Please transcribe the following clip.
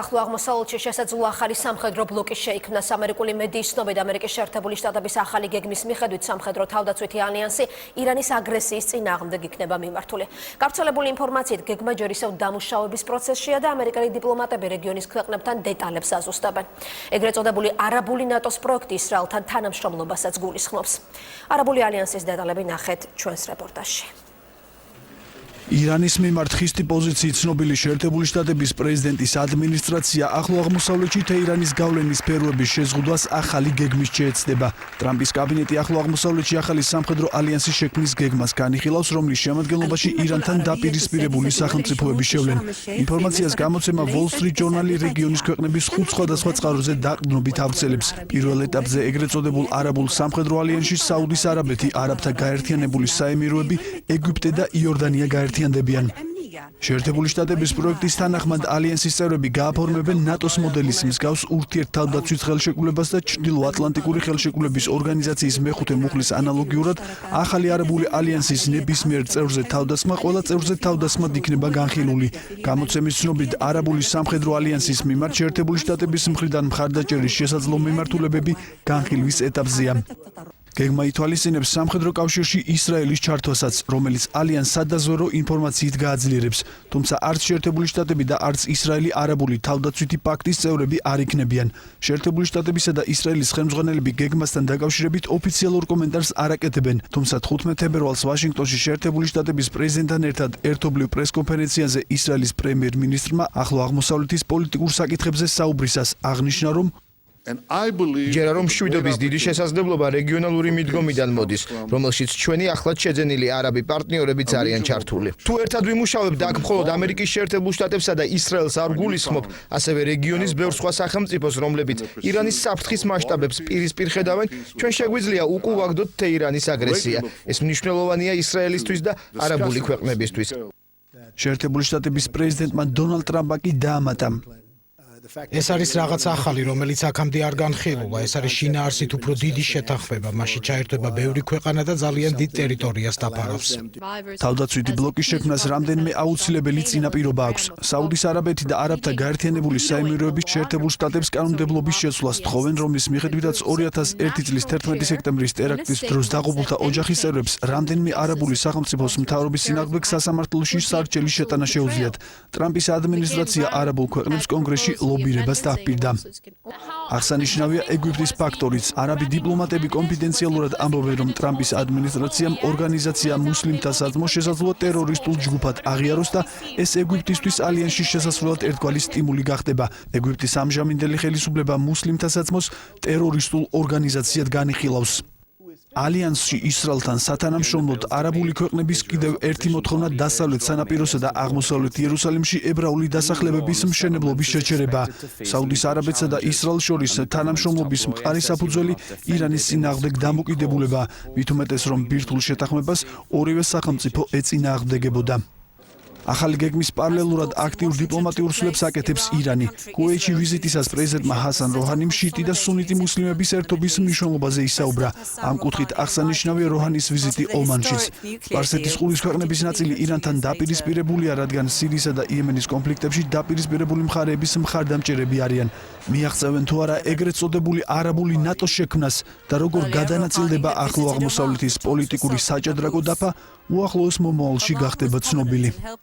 ახლო აღმოსავლეთში შესაძლოა ახალი სამხედრო ბლოკი შეიქმნას. ამერიკული მედიის ცნობით, ამერიკის შეერთებული შტატების ახალი გეგმის მიხედვით სამხედრო თავდაცვითი ალიანსი ირანის აგრესიის წინააღმდეგ იქნება მიმართული. გავრცელებული ინფორმაციით, გეგმა ჯერ ისევ დამუშავების პროცესშია და ამერიკელი დიპლომატები რეგიონის ქვეყნებთან დეტალებს აზუსტებენ. ეგრეთ წოდებული არაბული ნატოს პროექტი ისრაელთან თანამშრომლობასაც გულისხმობს. არაბული ალიანსის დეტალები ნახეთ ჩვენს რეპორტაჟში. ირანის მიმართ ხისტი პოზიციით ცნობილი შეერთებული შტატების პრეზიდენტის ადმინისტრაცია ახლო აღმოსავლეთში თეირანის გავლენის სფეროების შეზღუდვას ახალი გეგმით შეეცდება. ტრამპის კაბინეტი ახლო აღმოსავლეთში ახალი სამხედრო ალიანსის შექმნის გეგმას განიხილავს, რომლის შემადგენლობაში ირანთან დაპირისპირებული სახელმწიფოები შევლენ. ინფორმაციას გამოცემა Wall Street Journal რეგიონის ქვეყნების 5 სხვადასხვა წყაროზე დაყრდნობით ავრცელებს. პირველ ეტაპზე ეგრეთ წოდებულ არაბულ სამხედრო ალიანსში საუდის არაბეთი, არაბთა გაერთიანებული საემიროები, ეგვიპტე და იორდანია გაერთიანდებიან. შეერთებული შტატების პროექტის თანახმად ალიანსის წევრები გააფორმებენ ნატოს მოდელის მსგავს ურთიერთთავდაცვის ხელშეკრულებას და ჩრდილო-ატლანტიკური ხელშეკრულების ორგანიზაციის მეხუთე მუხლის ანალოგიურად ახალი არაბული ალიანსის ნებისმიერ წევრზე თავდასხმა ყველა წევრზე თავდასხმად იქნება განხილული. გამოცემის ცნობით, არაბული სამხედრო ალიანსის მიმართ შეერთებული შტატების მხრიდან მხარდაჭერის შესაძლო მიმართულებები განხილვის ეტაპზეა. გეგმა ითვალისწინებს სამხედრო კავშირში ისრაელის ჩართვასაც, რომელიც ალიანსს სადაზვერო ინფორმაციით გააძლიერებს. თუმცა არც შეერთებული შტატები და არც ისრაელი არაბული თავდაცვითი პაქტის წევრები არ იქნებიან. შეერთებული შტატებისა და ისრაელის ხელმძღვანელები გეგმასთან დაკავშირებით ოფიციალურ კომენტარს არ აკეთებენ. თუმცა 15 თებერვალს ვაშინგტონში შეერთებული შტატების პრეზიდენტთან ერთად ერთობლივ პრესკონფერენციაზე ისრაელის პრემიერ-მინისტრმა ახლო აღმოსავლეთის პოლიტიკურ საკითხებზე საუბრისას აღნიშნა, რომ ჯერა რომ მშვიდობის დიდი შესაძლებლობა რეგიონალური მიდგომიდან მოდის, რომელშიც ჩვენი ახლად შეძენილი არაბი პარტნიორებიც არიან ჩართული. თუ ერთად ვიმუშავებთ აქ მხოლოდ ამერიკის შეერთებულ შტატებსა და ისრაელს არ გულისხმობ, ასევე რეგიონის ბევრ სხვა სახელმწიფოს, რომლებიც ირანის საფრთხის მასშტაბებს პირისპირ ხედავენ, ჩვენ შეგვიძლია უკუვაგდოთ თეირანის აგრესია. ეს მნიშვნელოვანია ისრაელისთვის და არაბული ქვეყნებისთვის. შეერთებული შტატების პრეზიდენტმა დონალდ ტრამპმა კი დაამატა. ეს არის რაღაც ახალი, რომელიც აქამდე არ განხილულა. ეს არის შინაარსით უფრო დიდი შეთანხმება, მასში ჩაერთვება ბევრი ქვეყანა და ძალიან დიდ ტერიტორიას დაფარავს. თავდაცვითი ბლოკის შექმნას რამდენიმე აუცილებელი წინაპირობა აქვს. საუდის არაბეთი და არაბთა გაერთიანებული საემიროები შეერთებულ შტატებს კანონმდებლობის შეცვლას თხოვენ, რომლის მიხედვითაც 2001 წლის 11 სექტემბრის ტერაქტის დროს დაღუპულთა ოჯახის წევრებს რამდენიმე არაბული სახელმწიფოს მთავრობის წინააღმდეგ სასამართლოში სარჩელი შეტანა შეუძლიათ. ტრამპის ადმინისტრაცია არაბულ ქვეყნებს კონგრესში ლობირებას დაჰპირდა. აღსანიშნავია ეგვიპტის ფაქტორიც. არაბი დიპლომატები კონფიდენციალურად ამბობენ, რომ ტრამპის ადმინისტრაციამ ორგანიზაცია მუსლიმთა საძმოს შესაძლოა ტერორისტულ ჯგუფად აღიაროს და ეს ეგვიპტისთვის ალიანსში შესასვლელად ერთგვარი სტიმული გახდება. ეგვიპტის ამჟამინდელი ხელისუფლება მუსლიმთა საძმოს ტერორისტულ ორგანიზაციად განიხილავს. ალიანსში ისრაელთან სათანამშრომლოდ არაბული ქვეყნების კიდევ ერთი მოთხოვნა დასავლეთ სანაპიროსა და აღმოსავლეთ იერუსალიმში ებრაული დასახლებების მშენებლობის შეჩერება. საუდის არაბეთსა და ისრაელს შორის თანამშრომლობის მყარი საფუძველი ირანის წინააღმდეგ დამოკიდებულება, მით უმეტეს რომ ბირთვულ შეთანხმებას ორივე სახელმწიფო ეწინააღმდეგებოდა. ახალი გეგმის პარალელურად აქტიურ დიპლომატიურ ცვლებს აკეთებს ირანი. კუვეითში ვიზიტისას პრეზიდენტმა ჰასან როჰანიმ შიიტი და სუნიტი მუსლიმების ერთობის მნიშვნელობაზე ისაუბრა. ამ კუთხით აღსანიშნავია როჰანის ვიზიტი ომანშიც. სპარსეთის ყურის ქვეყნების ნაწილი ირანთან დაპირისპირებულია, რადგან სირიისა და იემენის კონფლიქტებში დაპირისპირებული მხარეების მხარდამჭერები არიან. მიაღწევენ თუ არა ეგრეთ წოდებული არაბული ნატოს შექმნას და როგორ გადანაწილდება ახლო აღმოსავლეთის პოლიტიკური საჭადრაკო დაფა უახლოეს მომავალში გახდება ცნობილი.